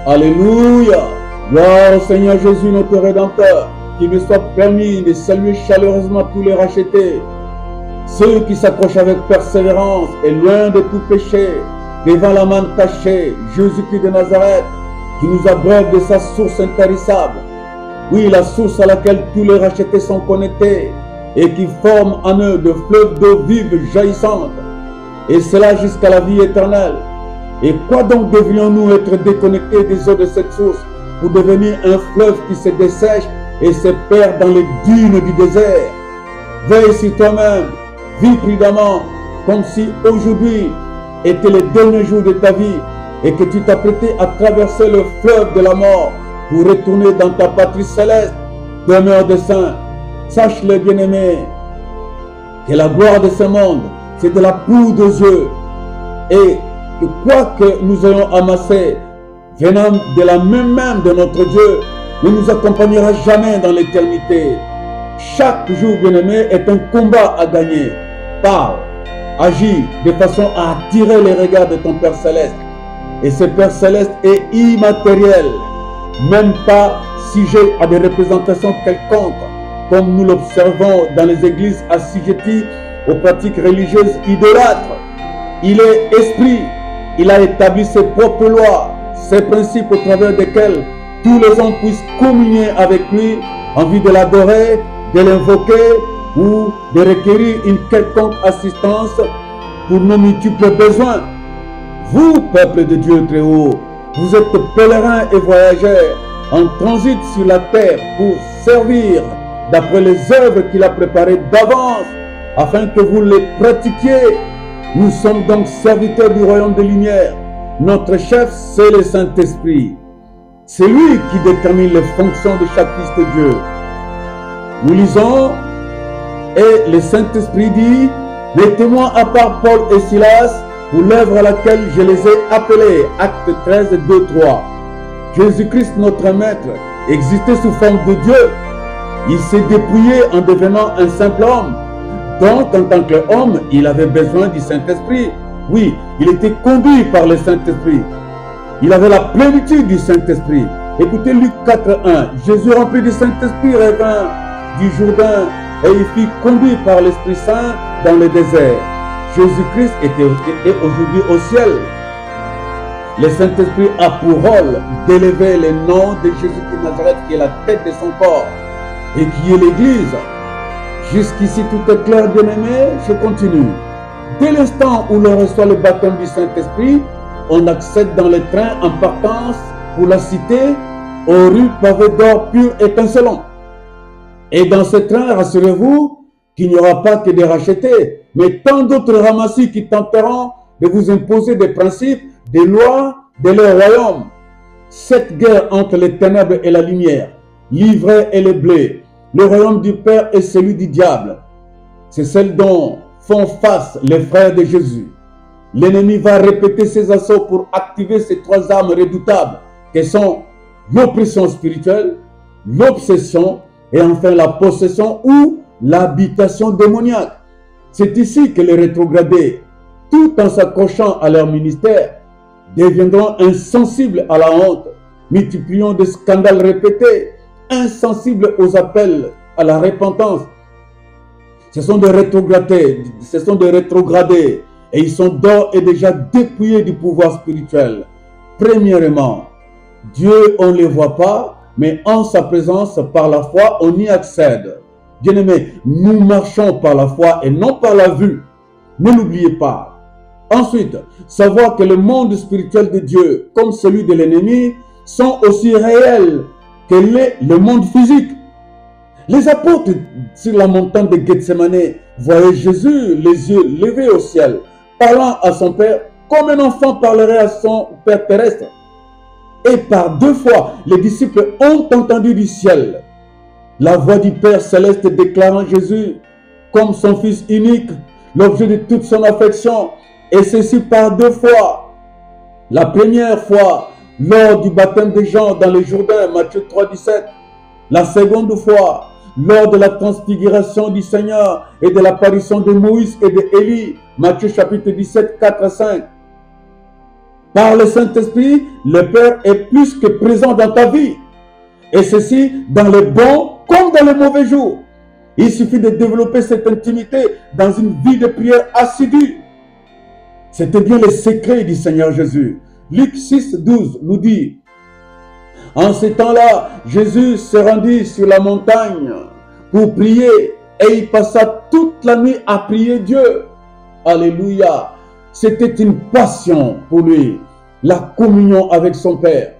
Alléluia. Gloire au Seigneur Jésus, notre Rédempteur. Qu'il nous soit permis de saluer chaleureusement tous les rachetés, ceux qui s'accrochent avec persévérance et loin de tout péché, devant la manne cachée, Jésus-Christ de Nazareth, qui nous abreuve de sa source intarissable. Oui, la source à laquelle tous les rachetés sont connectés et qui forme en eux de fleuves d'eau vive jaillissante, et cela jusqu'à la vie éternelle. Et quoi donc devrions-nous être déconnectés des eaux de cette source pour devenir un fleuve qui se dessèche et se perd dans les dunes du désert? Veille sur toi-même, vis prudemment, comme si aujourd'hui était le dernier jour de ta vie et que tu t'apprêtais à traverser le fleuve de la mort pour retourner dans ta patrie céleste, demeure de saints. Sache-le, bien-aimé, que la gloire de ce monde, c'est de la poudre aux yeux, et que quoi que nous ayons amassé venant de la main de notre Dieu ne nous accompagnera jamais dans l'éternité. Chaque jour, bien-aimé, est un combat à gagner. Parle, agis de façon à attirer les regards de ton Père Céleste. Et ce Père Céleste est immatériel, même pas sujet à des représentations quelconques, comme nous l'observons dans les églises assujetties aux pratiques religieuses idolâtres. Il est esprit, il a établi ses propres lois, ses principes au travers desquels tous les hommes puissent communier avec lui en vue de l'adorer, de l'invoquer ou de requérir une quelconque assistance pour nos multiples besoins. Vous, peuple de Dieu très haut, vous êtes pèlerins et voyageurs en transit sur la terre pour servir d'après les œuvres qu'il a préparées d'avance afin que vous les pratiquiez. Nous sommes donc serviteurs du royaume de lumière. Notre chef, c'est le Saint-Esprit. C'est lui qui détermine les fonctions de chaque fils de Dieu. Nous lisons, et le Saint-Esprit dit, « Mettez-moi à part Paul et Silas pour l'œuvre à laquelle je les ai appelés. » Acte 13, 2, 3. Jésus-Christ, notre Maître, existait sous forme de Dieu. Il s'est dépouillé en devenant un simple homme. Donc, en tant qu'homme, il avait besoin du Saint-Esprit. Oui, il était conduit par le Saint-Esprit. Il avait la plénitude du Saint-Esprit. Écoutez Luc 4.1. Jésus, rempli du Saint-Esprit, revint du Jourdain et il fut conduit par l'Esprit Saint dans le désert. Jésus-Christ est aujourd'hui au ciel. Le Saint-Esprit a pour rôle d'élever le nom de Jésus-Christ de Nazareth, qui est la tête de son corps et qui est l'Église. Jusqu'ici, tout est clair, bien-aimé. Je continue. Dès l'instant où l'on reçoit le baptême du Saint-Esprit, on accède dans le train en partance pour la cité aux rues pavées d'or pur étincelant. Et dans ce train, rassurez-vous qu'il n'y aura pas que des rachetés, mais tant d'autres ramassis qui tenteront de vous imposer des principes, des lois de leur royaume. Cette guerre entre les ténèbres et la lumière, l'ivraie et le blé, le royaume du Père et celui du diable, c'est celle dont font face les frères de Jésus. L'ennemi va répéter ses assauts pour activer ces trois armes redoutables que sont l'oppression spirituelle, l'obsession et enfin la possession ou l'habitation démoniaque. C'est ici que les rétrogradés, tout en s'accrochant à leur ministère, deviendront insensibles à la honte, multipliant des scandales répétés, insensibles aux appels à la repentance. Ce sont des rétrogradés, et ils sont d'ores et déjà dépouillés du pouvoir spirituel. Premièrement, Dieu, on ne le voit pas, mais en sa présence, par la foi, on y accède. Bien-aimés, nous marchons par la foi et non par la vue. Ne l'oubliez pas. Ensuite, savoir que le monde spirituel de Dieu, comme celui de l'ennemi, sont aussi réels que le monde physique. Les apôtres, sur la montagne de Gethsemane, voyaient Jésus, les yeux levés au ciel, parlant à son Père comme un enfant parlerait à son Père terrestre. Et par deux fois, les disciples ont entendu du ciel la voix du Père céleste déclarant Jésus comme son Fils unique, l'objet de toute son affection, et ceci par deux fois. La première fois, lors du baptême de Jean dans le Jourdain, Matthieu 3, 17. La seconde fois, lors de la transfiguration du Seigneur et de l'apparition de Moïse et d'Élie, Matthieu chapitre 17, 4 à 5. Par le Saint-Esprit, le Père est plus que présent dans ta vie. Et ceci dans les bons comme dans les mauvais jours. Il suffit de développer cette intimité dans une vie de prière assidue. C'était bien le secret du Seigneur Jésus. Luc 6, 12 nous dit: en ces temps-là, Jésus se rendit sur la montagne pour prier et il passa toute la nuit à prier Dieu. Alléluia. C'était une passion pour lui, la communion avec son Père.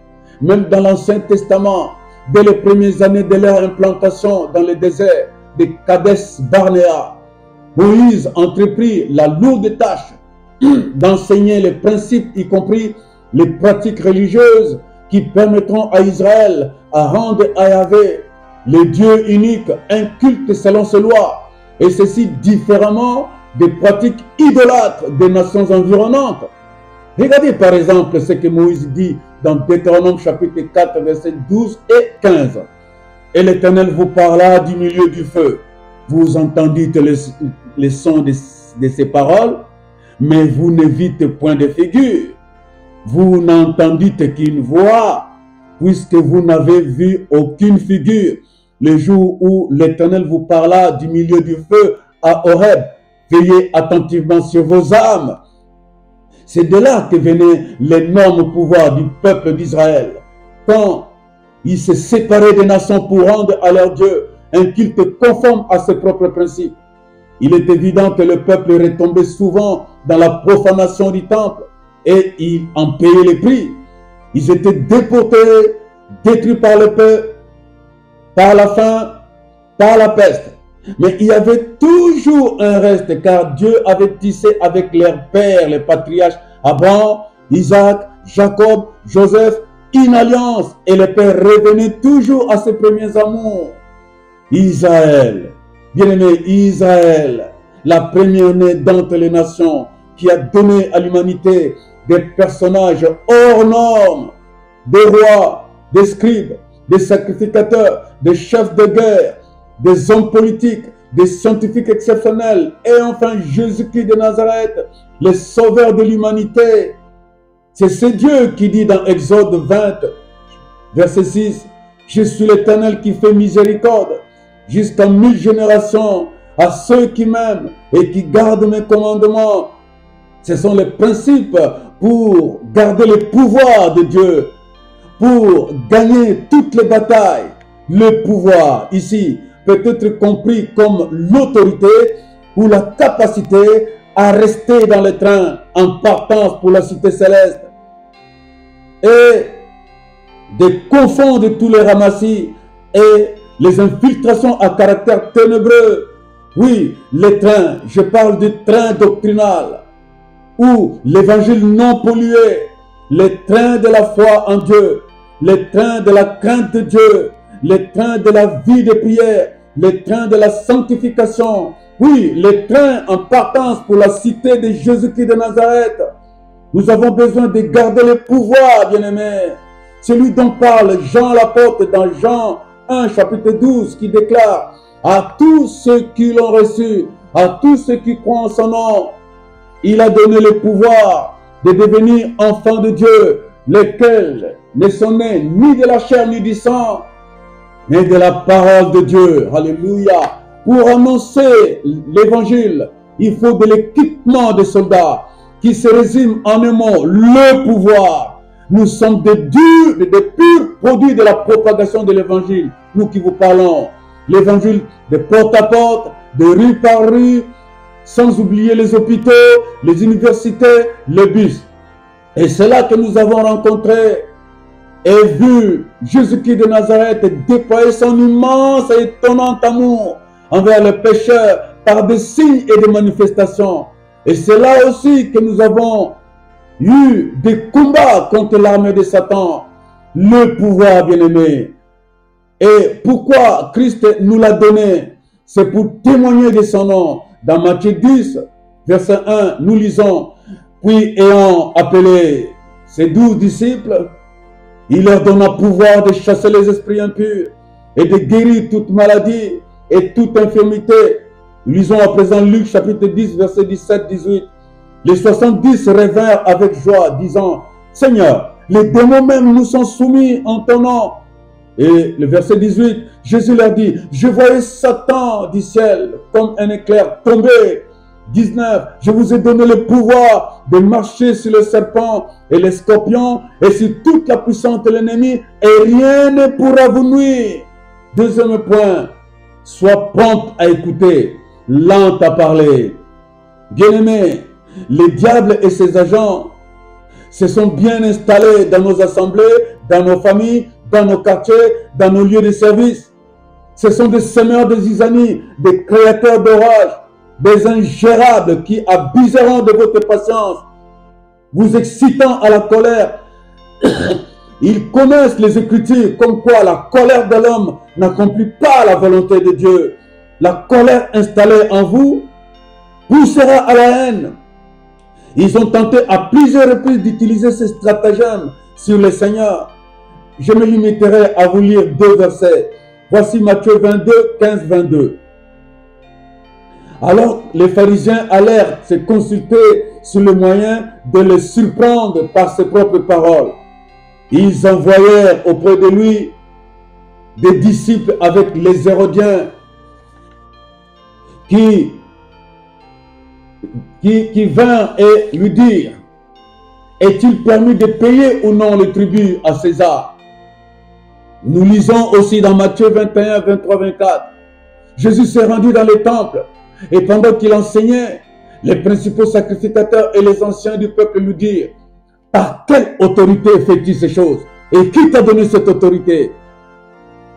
Même dans l'Ancien Testament, dès les premières années de leur implantation dans le désert de Kadès Barnéa, Moïse entreprit la lourde tâche d'enseigner les principes, y compris les pratiques religieuses qui permettront à Israël à rendre à Yahvé, le Dieu unique, un culte selon ses lois, et ceci différemment des pratiques idolâtres des nations environnantes. Regardez par exemple ce que Moïse dit dans Deutéronome chapitre 4, versets 12 et 15. Et l'Éternel vous parla du milieu du feu. Vous entendîtes les sons de ces paroles, mais vous ne vîtes point de figure. Vous n'entendîtes qu'une voix, puisque vous n'avez vu aucune figure. Le jour où l'Éternel vous parla du milieu du feu à Horeb, veillez attentivement sur vos âmes. C'est de là que venait l'énorme pouvoir du peuple d'Israël. Quand ils se séparaient des nations pour rendre à leur Dieu un culte conforme à ses propres principes, il est évident que le peuple retombait souvent dans la profanation du temple et ils en payaient les prix. Ils étaient déportés, détruits par le peuple, par la faim, par la peste. Mais il y avait toujours un reste, car Dieu avait tissé avec leurs pères, les patriarches, Abraham, Isaac, Jacob, Joseph, une alliance. Et le Père revenait toujours à ses premiers amours. Israël, bien-aimé Israël, la première-née d'entre les nations, qui a donné à l'humanité des personnages hors normes, des rois, des scribes, des sacrificateurs, des chefs de guerre, des hommes politiques, des scientifiques exceptionnels, et enfin Jésus-Christ de Nazareth, le sauveur de l'humanité. C'est ce Dieu qui dit dans Exode 20, verset 6, « Je suis l'Éternel qui fait miséricorde jusqu'à 1000 générations à ceux qui m'aiment et qui gardent mes commandements. » Ce sont les principes pour garder le pouvoir de Dieu, pour gagner toutes les batailles. Le pouvoir, ici, peut être compris comme l'autorité ou la capacité à rester dans le train en partance pour la cité céleste et de confondre tous les ramassis et les infiltrations à caractère ténébreux. Oui, les trains, je parle du train doctrinal ou l'évangile non pollué, les trains de la foi en Dieu, les trains de la crainte de Dieu, les trains de la vie de prière, les trains de la sanctification, oui, les trains en partance pour la cité de Jésus-Christ de Nazareth. Nous avons besoin de garder le pouvoir, bien-aimés. Celui dont parle Jean l'apôtre dans Jean 1, chapitre 12, qui déclare « À tous ceux qui l'ont reçu, à tous ceux qui croient en son nom, il a donné le pouvoir de devenir enfants de Dieu, lesquels ne sont nés ni de la chair ni du sang, mais de la parole de Dieu. » Alléluia. Pour annoncer l'évangile, il faut de l'équipement des soldats qui se résume en un mot, le pouvoir. Nous sommes des purs produits de la propagation de l'évangile. Nous qui vous parlons, l'évangile de porte à porte, de rue par rue, sans oublier les hôpitaux, les universités, les bus. Et c'est là que nous avons rencontré et vu Jésus-Christ de Nazareth déployer son immense et étonnant amour envers les pécheurs par des signes et des manifestations. Et c'est là aussi que nous avons eu des combats contre l'armée de Satan, le pouvoir bien-aimé. Et pourquoi Christ nous l'a donné? C'est pour témoigner de son nom. Dans Matthieu 10, verset 1, nous lisons, « Puis ayant appelé ses 12 disciples, il leur donna pouvoir de chasser les esprits impurs et de guérir toute maladie et toute infirmité. » Lisons à présent Luc chapitre 10, verset 17-18. Les 70 revinrent avec joie, disant, Seigneur, les démons même nous sont soumis en ton nom. Et le verset 18, Jésus leur dit, je voyais Satan du ciel comme un éclair tomber. 19, je vous ai donné le pouvoir de marcher sur le serpent et les scorpions et sur toute la puissance de l'ennemi et rien ne pourra vous nuire. Deuxième point, sois prompt à écouter, lent à parler. Bien-aimés, le diable et ses agents se sont bien installés dans nos assemblées, dans nos familles, dans nos quartiers, dans nos lieux de service. Ce sont des semeurs de zizanie, des créateurs d'orage, des ingérables qui abuseront de votre patience, vous excitant à la colère. Ils connaissent les Écritures comme quoi la colère de l'homme n'accomplit pas la volonté de Dieu. La colère installée en vous poussera à la haine. Ils ont tenté à plusieurs reprises d'utiliser ces stratagèmes sur le Seigneur. Je me limiterai à vous lire 2 versets. Voici Matthieu 22, 15-22. Alors les pharisiens allèrent se consulter sur le moyen de le surprendre par ses propres paroles. Ils envoyèrent auprès de lui des disciples avec les Hérodiens qui vinrent et lui dirent, est-il permis de payer ou non le tribut à César? Nous lisons aussi dans Matthieu 21, 23, 24. Jésus s'est rendu dans le temple et pendant qu'il enseignait, les principaux sacrificateurs et les anciens du peuple lui dirent, par quelle autorité fais-tu ces choses? Et qui t'a donné cette autorité?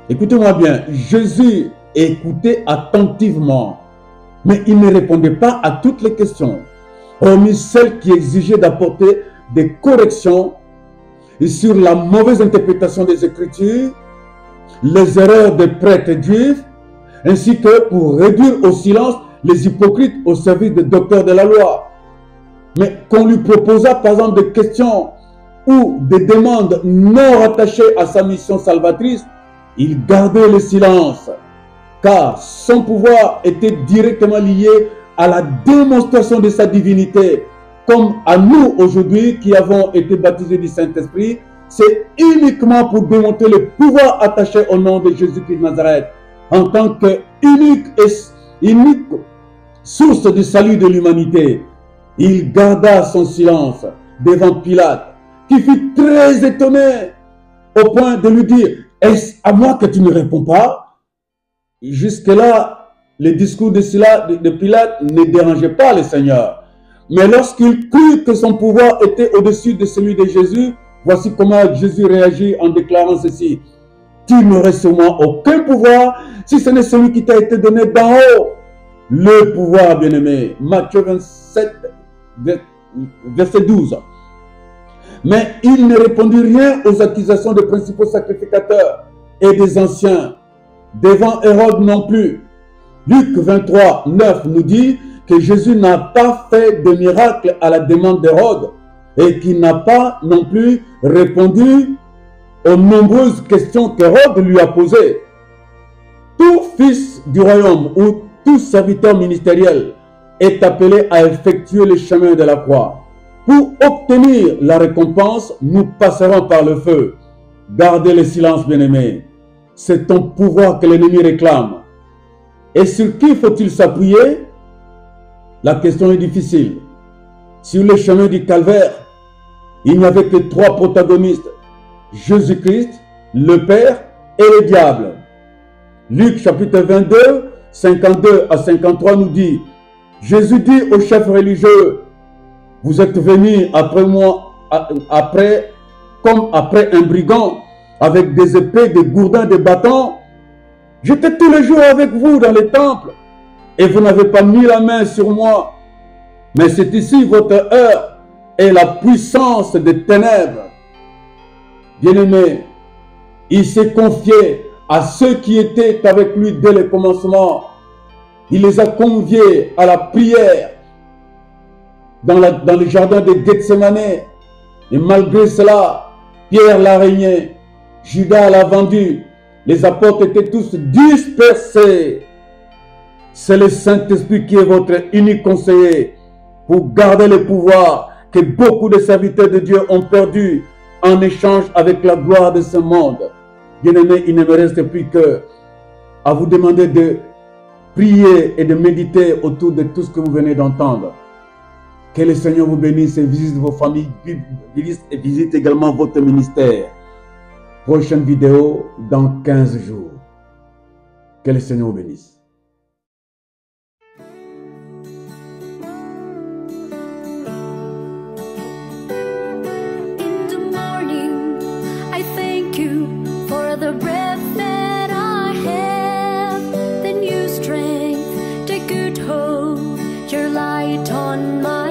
Écoutez-moi bien, Jésus écoutait attentivement, mais il ne répondait pas à toutes les questions, hormis celles qui exigeaient d'apporter des corrections sur la mauvaise interprétation des Écritures, les erreurs des prêtres juifs, ainsi que pour réduire au silence les hypocrites au service des docteurs de la loi. Mais qu'on lui proposa par exemple des questions ou des demandes non rattachées à sa mission salvatrice, il gardait le silence, car son pouvoir était directement lié à la démonstration de sa divinité. Comme à nous aujourd'hui qui avons été baptisés du Saint-Esprit, c'est uniquement pour démontrer le pouvoir attaché au nom de Jésus-Christ de Nazareth, en tant qu'unique source du salut de l'humanité. Il garda son silence devant Pilate, qui fut très étonné au point de lui dire, est-ce à moi que tu ne réponds pas? Jusque-là, le discours de Pilate ne dérangeait pas le Seigneur. Mais lorsqu'il crut que son pouvoir était au-dessus de celui de Jésus, voici comment Jésus réagit en déclarant ceci. Tu n'aurais sûrement aucun pouvoir si ce n'est celui qui t'a été donné d'en haut. Le pouvoir, bien-aimé. Matthieu 27, verset 12. Mais il ne répondit rien aux accusations des principaux sacrificateurs et des anciens, devant Hérode non plus. Luc 23, 9 nous dit que Jésus n'a pas fait de miracle à la demande d'Hérode et qu'il n'a pas non plus répondu aux nombreuses questions qu'Hérode lui a posées. Tout fils du royaume ou tout serviteur ministériel est appelé à effectuer le chemin de la croix. Pour obtenir la récompense, nous passerons par le feu. Gardez le silence, bien-aimé. C'est ton pouvoir que l'ennemi réclame. Et sur qui faut-il s'appuyer? La question est difficile. Sur le chemin du calvaire, il n'y avait que 3 protagonistes. Jésus-Christ, le Père et le diable. Luc chapitre 22, 52 à 53 nous dit, Jésus dit aux chefs religieux, vous êtes venus après moi, comme après un brigand, avec des épées, des gourdins, des bâtons. J'étais tous les jours avec vous dans les temples, et vous n'avez pas mis la main sur moi. Mais c'est ici votre heure et la puissance des ténèbres. Bien-aimé, il s'est confié à ceux qui étaient avec lui dès le commencement. Il les a conviés à la prière dans le jardin de Gethsemane. Et malgré cela, Pierre l'a régné, Judas l'a vendu. Les apôtres étaient tous dispersés. C'est le Saint-Esprit qui est votre unique conseiller pour garder le pouvoir que beaucoup de serviteurs de Dieu ont perdu en échange avec la gloire de ce monde. Bien-aimés, il ne me reste plus que à vous demander de prier et de méditer autour de tout ce que vous venez d'entendre. Que le Seigneur vous bénisse et visite vos familles, visite également votre ministère. Prochaine vidéo dans 15 jours. Que le Seigneur vous bénisse. The breath that I have, the new strength, the good hope, your light on my